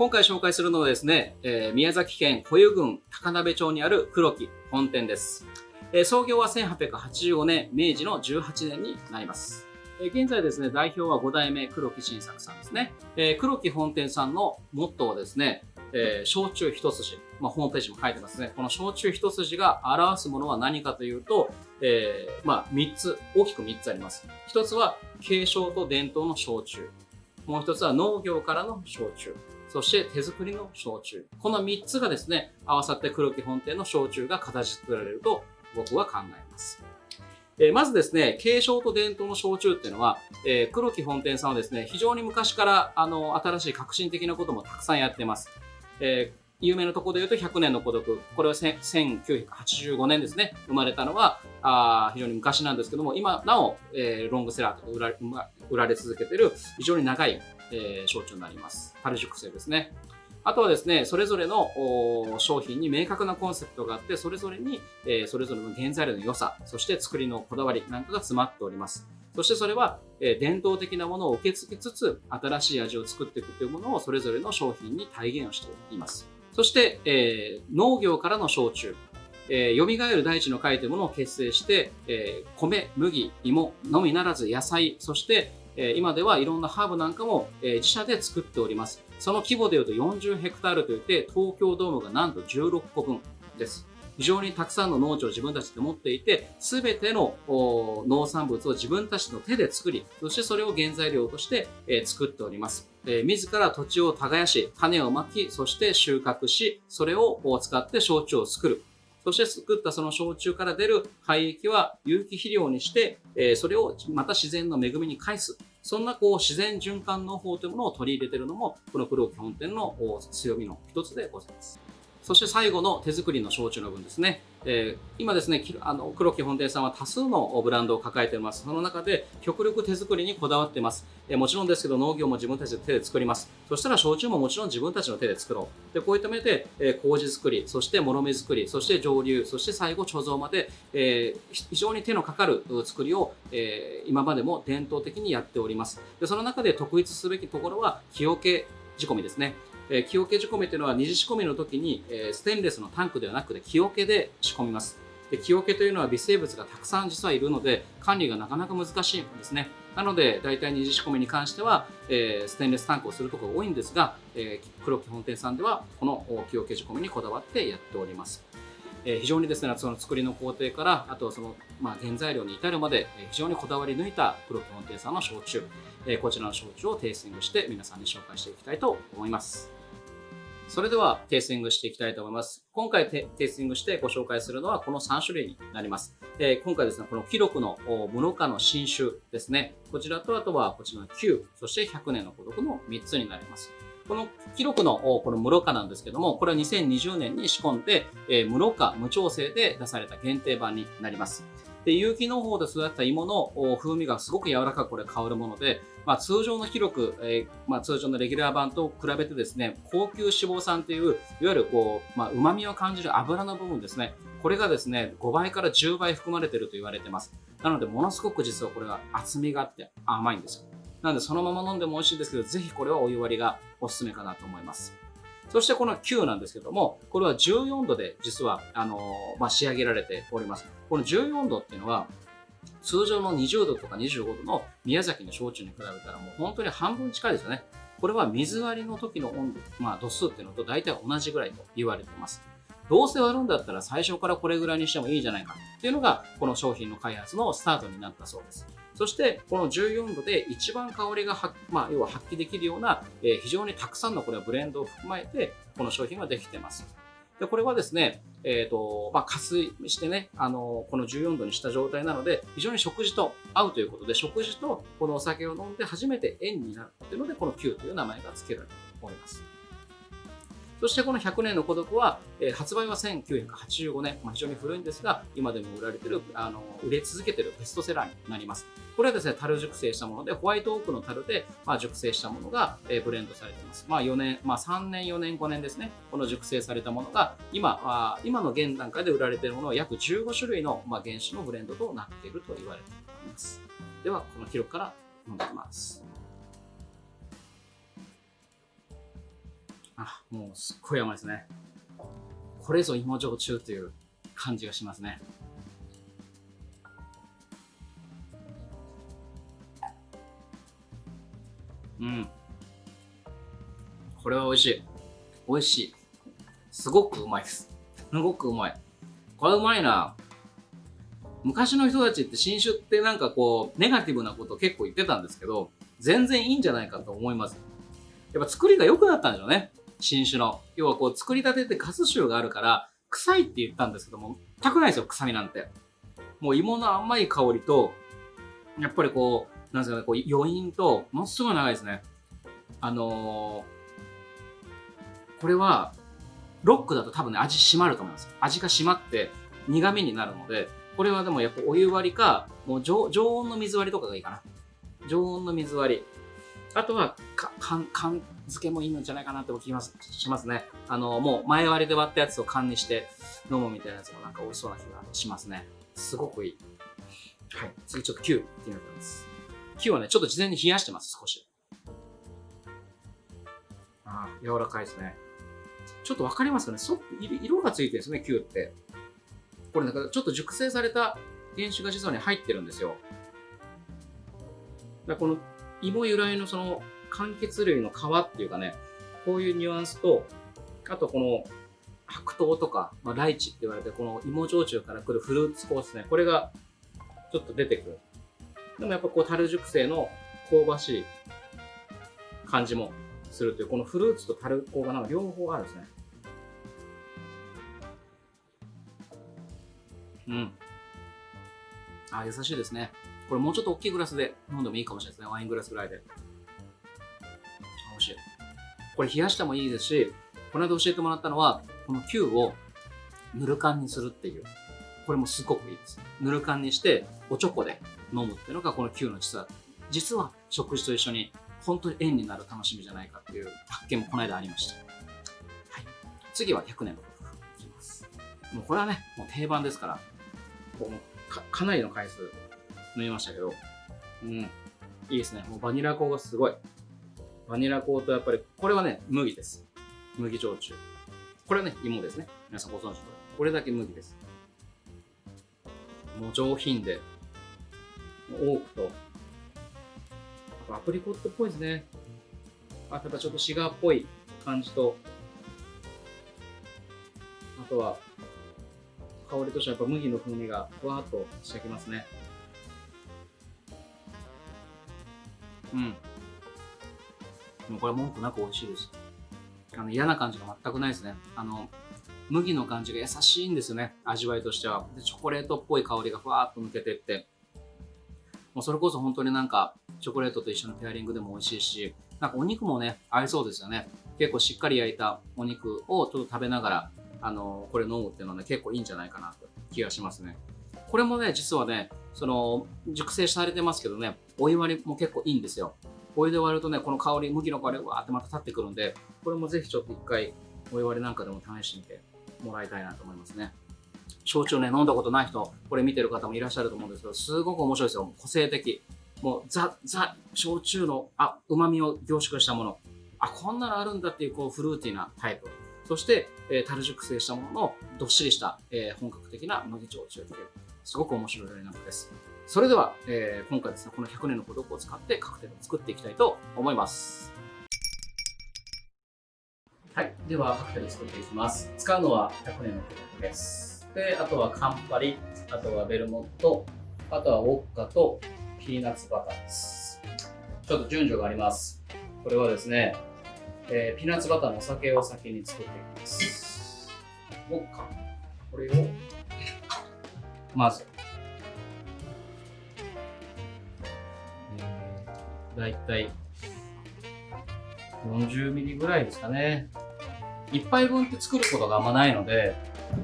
今回紹介するのはですね、宮崎県保湯郡高鍋町にある黒木本店です。創業は1885年、明治の18年になります。現在ですね、代表は5代目黒木新作さんですね。黒木本店さんのモットーはですね、焼酎一筋、ホームページも書いてますね。この焼酎一筋が表すものは何かというと、3つ、大きく3つあります。1つは継承と伝統の焼酎。もう1つは農業からの焼酎。そして手作りの焼酎。この3つがですね、合わさって黒木本店の焼酎が形作られると僕は考えます。まずですね、継承と伝統の焼酎っていうのは、黒木本店さんはですね、非常に昔から新しい革新的なこともたくさんやっています。有名なところで言うと100年の孤独。これは1985年ですね。生まれたのは非常に昔なんですけども、今なお、ロングセラーとか売られ続けている非常に長い、焼酎になります。樽熟成ですね。あとはですね、それぞれの商品に明確なコンセプトがあって、それぞれに、それぞれの原材料の良さ、そして作りのこだわりなんかが詰まっております。そしてそれは、伝統的なものを受け継ぎつつ、新しい味を作っていくというものをそれぞれの商品に体現をしています。そして、農業からの焼酎。蘇る大地の会というものを結成して、米、麦、芋のみならず野菜、そして今ではいろんなハーブなんかも自社で作っております。その規模でいうと40ヘクタールといって東京ドームがなんと16個分です。非常にたくさんの農地を自分たちで持っていて、すべての農産物を自分たちの手で作り、そしてそれを原材料として作っております。自ら土地を耕し、種をまき、そして収穫し、それを使って焼酎を作る。そして作ったその焼酎から出る廃液は有機肥料にして、それをまた自然の恵みに返す。そんな自然循環農法というものを取り入れているのも、この黒木本店の強みの一つでございます。そして最後の手作りの焼酎の分ですね。今ですね、黒木本店さんは多数のブランドを抱えています。その中で極力手作りにこだわっています。もちろんですけど農業も自分たちで手で作ります。そしたら焼酎ももちろん自分たちの手で作ろう。でこういった面で、麹作り、そしてもろみ作り、そして蒸留、そして最後貯蔵まで、非常に手のかかる作りを、今までも伝統的にやっております。でその中で特筆すべきところは木桶仕込みですね。木桶仕込みというのは二次仕込みの時にステンレスのタンクではなくて木桶で仕込みます。で木桶というのは微生物がたくさん実はいるので管理がなかなか難しいんですね。なので大体二次仕込みに関してはステンレスタンクをするところが多いんですが、黒木本店さんではこの木桶仕込みにこだわってやっております。非常にですね、その作りの工程からあとその、原材料に至るまで非常にこだわり抜いた黒木本店さんの焼酎、こちらの焼酎をテイスティングして皆さんに紹介していきたいと思います。それではテイスティングしていきたいと思います。今回テイスティングしてご紹介するのはこの3種類になります。今回ですね、この記録の無花の新酒ですね。こちらとあとはこちらの9、そして100年の孤独の3つになります。この記録のこの無花なんですけども、これは2020年に仕込んで、無花無調整で出された限定版になります。で有機農法で育てた芋の風味がすごく柔らかく香るもので、通常の記録、通常のレギュラー版と比べてですね、高級脂肪酸といういわゆる旨味を感じる油の部分ですね、これがですね5倍から10倍含まれていると言われています。なのでものすごく実はこれは厚みがあって甘いんですよ。なのでそのまま飲んでも美味しいですけど、ぜひこれはお湯割りがおすすめかなと思います。そしてこの9なんですけども、これは14度で実は仕上げられております。この14度っていうのは通常の20度とか25度の宮崎の焼酎に比べたらもう本当に半分近いですよね。これは水割りの時の温度、度数っていうのと大体同じぐらいと言われています。どうせ割るんだったら最初からこれぐらいにしてもいいじゃないかっていうのがこの商品の開発のスタートになったそうです。そしてこの14度で一番香りが要は発揮できるような、非常にたくさんのこれはブレンドを含まれてこの商品ができています。でこれはですね、加水してね、この14度にした状態なので非常に食事と合うということで、食事とこのお酒を飲んで初めて縁になるというのでこの9という名前が付けられております。そしてこの100年の孤独は、発売は1985年、非常に古いんですが、今でも売られている、売れ続けているベストセラーになります。これはですね、樽熟成したもので、ホワイトオークの樽で、熟成したものが、ブレンドされています。4年、3年、4年、5年ですね、この熟成されたものが、今の現段階で売られているものは約15種類の、原酒のブレンドとなっていると言われています。では、この記録から飲んでいきます。あ、もうすっごい甘いですね。これぞ芋焼酎という感じがしますね。うん。これは美味しい。美味しい。すごくうまいです。すごくうまい。これうまいな。昔の人たちって新酒ってなんかこう、ネガティブなこと結構言ってたんですけど、全然いいんじゃないかと思います。やっぱ作りが良くなったんでしょうね。新酒の。要はこう、作りたてってガス臭があるから、臭いって言ったんですけども、全くないですよ、臭みなんて。もう芋の甘い香りと、やっぱりこう、なんですかね、こう余韻と、ものすごい長いですね。これは、ロックだと多分ね、味締まると思います。味が締まって苦味になるので、これはでもやっぱお湯割りか、もう常温の水割りとかがいいかな。常温の水割り。あとは、缶漬けもいいんじゃないかなってしますね。もう前割りで割ったやつを缶にして飲むみたいなやつもなんか美味しそうな気がしますね。すごくいい。はい。次ちょっと9っていうのがあります。9はね、ちょっと事前に冷やしてます、少し。ああ、柔らかいですね。ちょっとわかりますかね、色がついてるんですね、9って。これなんかちょっと熟成された原酒が実はね、入ってるんですよ。だからこの芋由来のその柑橘類の皮っていうかね、こういうニュアンスと、あとこの白桃とか、ライチって言われて、この芋焼酎から来るフルーツコースね、これがちょっと出てくる。でもやっぱこう樽熟成の香ばしい感じもするという、このフルーツと樽香がなんか両方あるんですね。うん。あ、優しいですね。これもうちょっと大きいグラスで飲んでもいいかもしれないですね。ワイングラスぐらいで。美味しい。これ冷やしてもいいですし、この間教えてもらったのは、このQをぬる燗にするっていう。これもすごくいいです。ぬる燗にしておちょこで飲むっていうのがこのQの実は食事と一緒に本当に縁になる楽しみじゃないかっていう発見もこの間ありました。はい。次は100年の夫婦いきます。もうこれはね、もう定番ですから、かなりの回数飲みましたけど、うん、いいですね。もうバニラ香がすごい。バニラ香とやっぱり、これはね、麦です。麦焼酎。これはね、芋ですね。皆さんご存知の通り。これだけ麦です。もう上品で、多くと、あとアプリコットっぽいですね。あとやっぱちょっとシガーっぽい感じと、あとは、香りとしてはやっぱ麦の風味がふわっとしてきますね。うん。もうこれ文句なく美味しいです。嫌な感じが全くないですね。麦の感じが優しいんですよね。味わいとしては。で、チョコレートっぽい香りがふわっと抜けてって。もうそれこそ本当になんか、チョコレートと一緒のペアリングでも美味しいし、なんかお肉もね、合いそうですよね。結構しっかり焼いたお肉をちょっと食べながら、これ飲むっていうのはね、結構いいんじゃないかなと気がしますね。これもね、実はね、熟成されてますけどね、お湯割りも結構いいんですよ。お湯で割るとね、この香り、麦の香りがわーってまた立ってくるんで、これもぜひちょっと一回、お湯割りなんかでも試してみてもらいたいなと思いますね。焼酎ね、飲んだことない人、これ見てる方もいらっしゃると思うんですけど、すごく面白いですよ。個性的。もう、焼酎の、旨味を凝縮したもの。こんなのあるんだっていう、こう、フルーティーなタイプ。そして、樽熟成したものの、どっしりした、本格的な麦焼酎という、すごく面白いラインナップです。それでは、今回ですね、この100年の孤独を使ってカクテルを作っていきたいと思います。はい。では、カクテル作っていきます。使うのは100年の孤独です。で、あとはカンパリ、あとはベルモット、あとはウォッカとピーナッツバターです。ちょっと順序があります。これはですね、ピーナッツバターのお酒を先に作っていきます。ウォッカ。これを、まず、だいたい40ミリぐらいですかね。1杯分って作ることがあんまないので、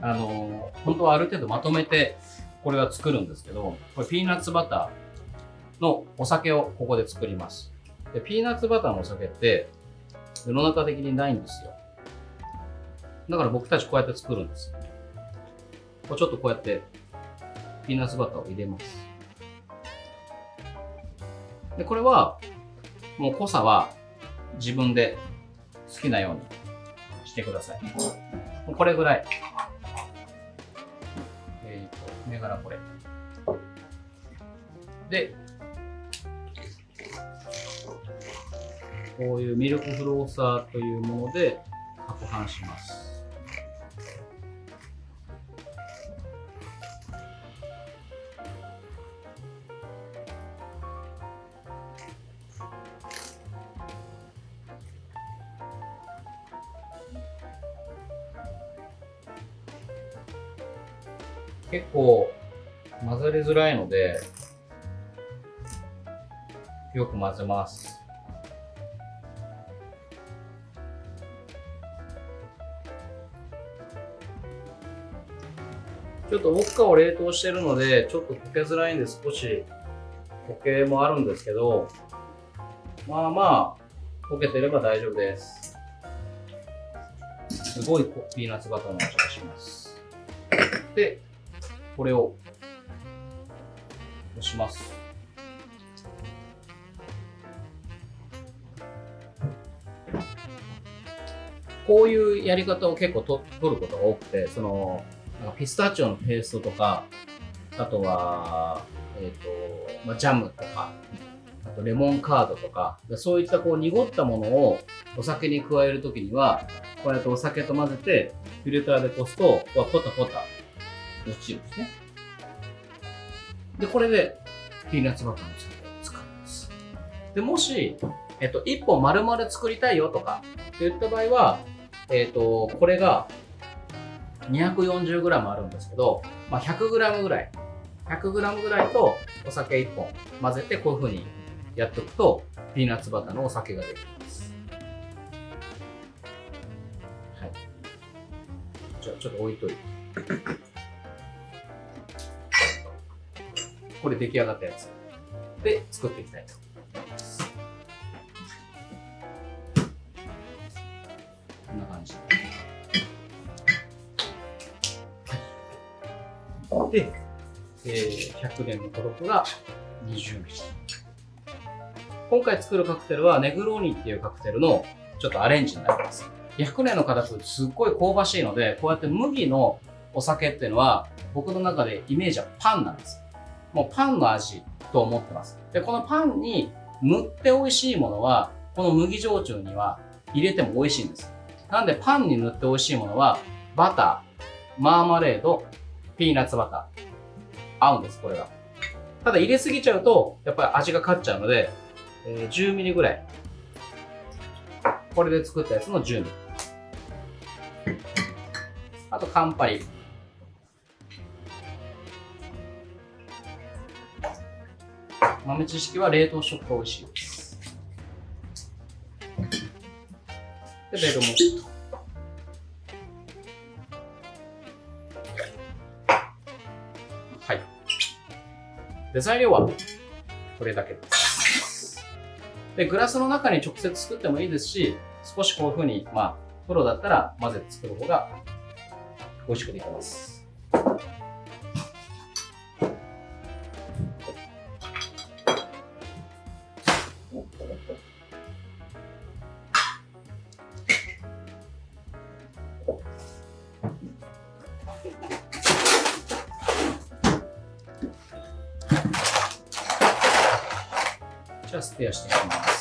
本当はある程度まとめてこれは作るんですけど、これピーナッツバターのお酒をここで作ります。で、ピーナッツバターのお酒って世の中的にないんですよ。だから僕たちこうやって作るんです。ちょっとこうやってピーナッツバターを入れます。で、これはもう濃さは自分で好きなようにしてください。これぐらい。銘柄これ。で、こういうミルクフローサーというもので攪拌します。結構混ざりづらいので、よく混ぜます。ちょっとウォッカを冷凍してるので、ちょっと溶けづらいんで少し溶けもあるんですけど、まあまあ溶けてれば大丈夫です。すごいピーナッツバターの味がします。で、これを押します。こういうやり方を結構取ることが多くて、なんかピスタチオのペーストとか、あとは、ジャムとか、あとレモンカードとか、そういったこう濁ったものをお酒に加えるときには、こうやってお酒と混ぜて、フィルターでこすと、ポタポタ落ちるんですね。で、これでピーナッツバターの使います。で、もし、1本丸々作りたいよとかって言った場合は、これが 240g あるんですけど、まあ、100g ぐらい。100g ぐらいとお酒1本混ぜてこういう風にやっておくと、ピーナッツバターのお酒ができます。はい。じゃあ、ちょっと置いといて。これ出来上がったやつで作っていきたいと思います。こんな感じで、100年のトロップが20ミリ。今回作るカクテルはネグローニっていうカクテルのちょっとアレンジになります。100年のカタプすっごい香ばしいので、こうやって麦のお酒っていうのは僕の中でイメージはパンなんです。もうパンの味と思ってます。で、このパンに塗って美味しいものは、この麦焼酎には入れても美味しいんです。なんでパンに塗って美味しいものは、バター、マーマレード、ピーナッツバター。合うんです、これが。ただ入れすぎちゃうと、やっぱり味が勝っちゃうので、10ミリぐらい。これで作ったやつの10ミリ。あと、カンパリ。豆知識は冷凍食が美味しいです。で、ベルモット。はい。で、材料はこれだけです。で、グラスの中に直接作ってもいいですし、少しこういう風に、まあ、プロだったら混ぜて作る方が美味しくできます。じゃあステアしていきます。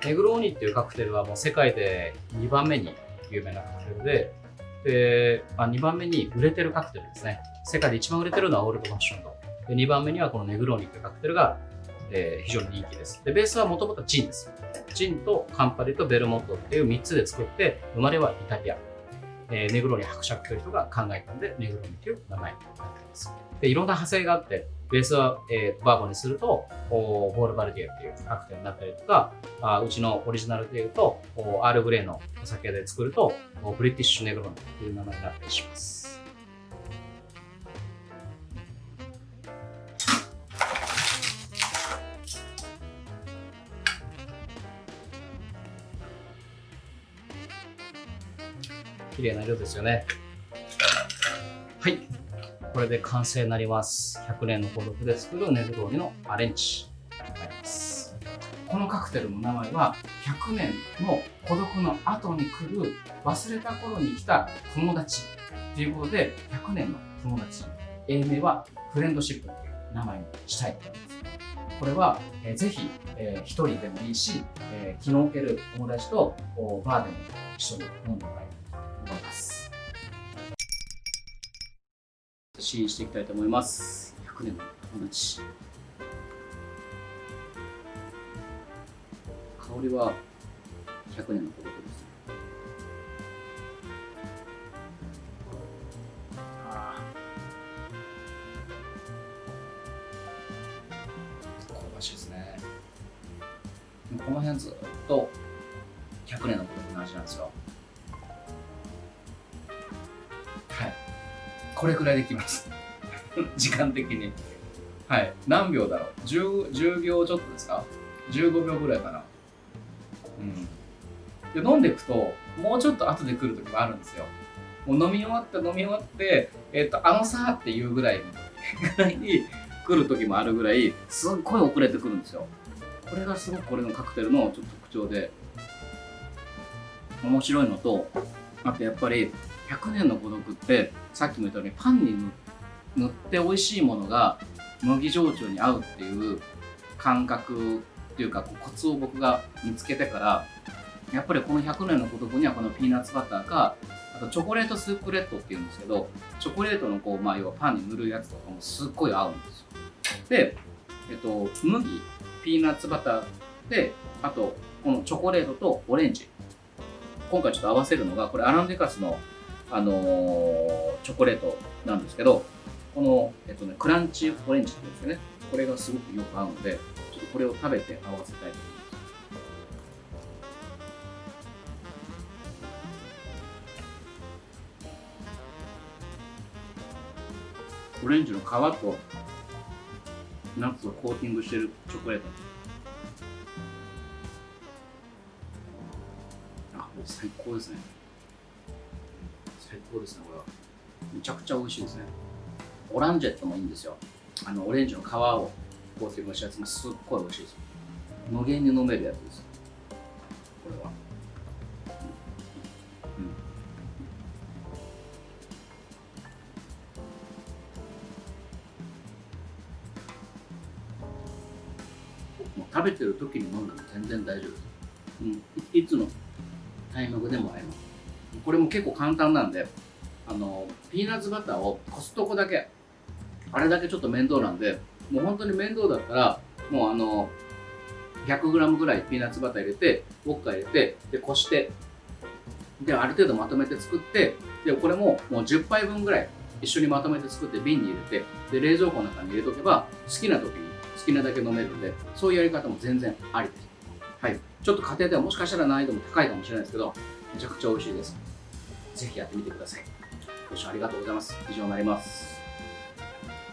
ネグローニっていうカクテルはもう世界で2番目に有名なカクテルで、2番目に売れてるカクテルですね。世界で一番売れてるのはオールドファッションと。で、2番目にはこのネグローニっていうカクテルが、非常に人気です。で、ベースはもともとジンです。ジンとカンパリとベルモットっていう3つで作って、生まれはイタリア。ネグローニ伯爵という人が考えたんで、ネグローニという名前になっています。で、いろんな派生があって、ベースは、バーボンにすると、ボールバルディエっていうカクテルになったりとか、うちのオリジナルでいうと、アールグレイのお酒で作ると、ブリティッシュネグローニという名前になったりします。綺麗な色ですよね。はい。これで完成になります。100年の孤独で作るネグローニのアレンジになります。このカクテルの名前は、100年の孤独の後に来る忘れた頃に来た友達ということで、100年の友達。英名はフレンドシップという名前にしたいと思います。これは、ぜひ、一人でもいいし、気の置ける友達とバーでも一緒に飲んでもらいたいと思います。試飲していきたいと思います。100年の友達。香りは100年の孤独です。香ばしいですね。この辺ずっと100年の孤独の味なんですよ。はい。これくらいできます。時間的に。はい。何秒だろう 10秒ちょっとですか ?15 秒ぐらいかな。で飲んでいくと、もうちょっと後で来る時もあるんですよ。もう飲み終わって、あのさーっていうぐらいに来る時もあるぐらい、すっごい遅れてくるんですよ。これがすごくこれのカクテルのちょっと特徴で、面白いのと、あとやっぱり100年の孤独って、さっきも言ったようにパンに塗って美味しいものが麦焼酎に合うっていう感覚っていうかコツを僕が見つけてから、やっぱりこの100年の孤独にはこのピーナッツバターか、あとチョコレートスープレッドっていうんですけど、チョコレートのこう、要はパンに塗るやつとかもすっごい合うんですよ。で、麦、ピーナッツバターで、あとこのチョコレートとオレンジ。今回ちょっと合わせるのが、これアランデカスの、チョコレートなんですけど、この、クランチオレンジっていうんですよね。これがすごくよく合うので、ちょっとこれを食べて合わせたいと思います。オレンジの皮とナッツをコーティングしているチョコレート。もう最高ですね。最高ですね、これは。めちゃくちゃ美味しいですね。オランジェットもいいんですよ。オレンジの皮をコーティングしたやつもすっごい美味しいです。無限に飲めるやつです。これは。もう食べてる時に飲んでも全然大丈夫です。いつのタイミングでも合います。これも結構簡単なんで、ピーナッツバターをこすとこだけ、あれだけちょっと面倒なんで、もう本当に面倒だったら、もう100g ぐらいピーナッツバター入れて、ウォッカ入れて、で、こして、で、ある程度まとめて作って、で、これももう10杯分ぐらい一緒にまとめて作って瓶に入れて、で、冷蔵庫の中に入れとけば、好きな時に好きなだけ飲めるんで、そういうやり方も全然ありです。はい。ちょっと家庭ではもしかしたら難易度も高いかもしれないですけど、めちゃくちゃ美味しいです。ぜひやってみてください。ご視聴ありがとうございます。以上になります。